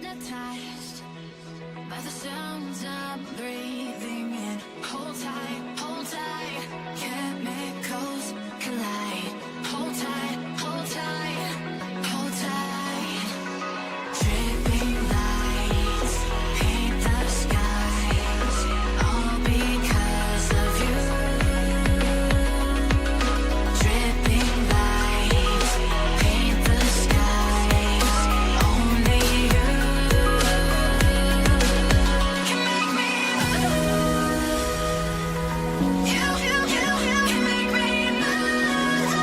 hypnotized by the sounds I'm breathing in. Hold tight, chemicals collide. Hold tight, hold tight, hold tight. Dripping lights paint the skies, all because of you. Dripping lights paint the skies, only you can make me move. You can make me move.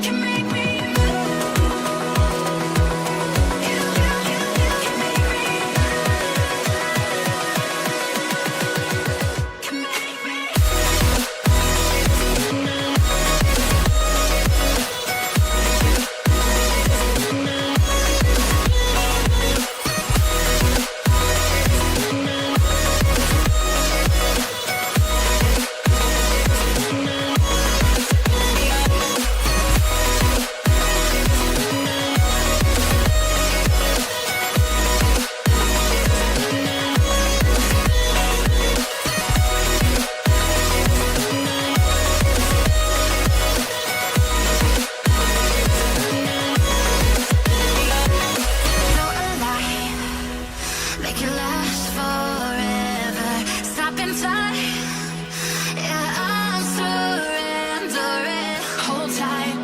Can make me move. You can make me move. Can make me. Feel alive, make it last forever. Stop in time, yeah, I'm surrendering. Hold tight,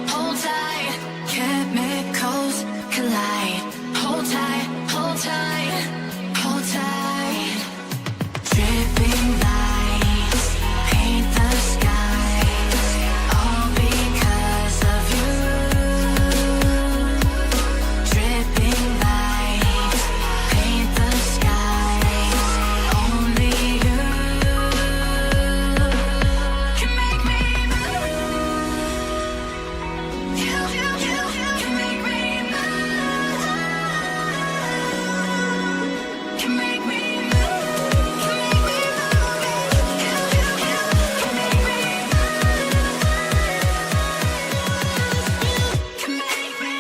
chemicals collide. Hold tight, hold tight, hold tight. Dripping lights paint the skies, all because of you. Dripping lights paint the skies, only you can make me move. You can make me move. Can make me move. Can make me move. You can make me move. Can make me.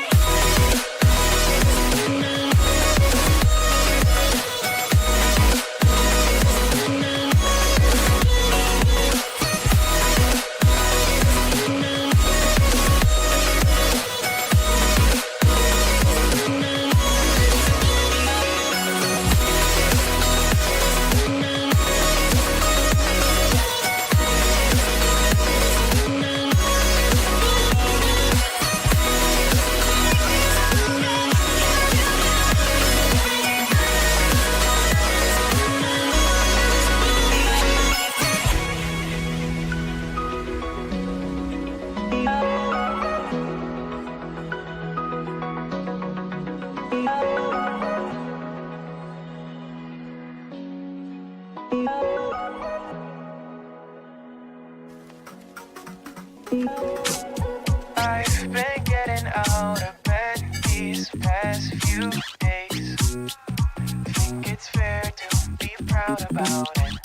I've been getting out of bed these past few days. Think it's fair to be proud about it.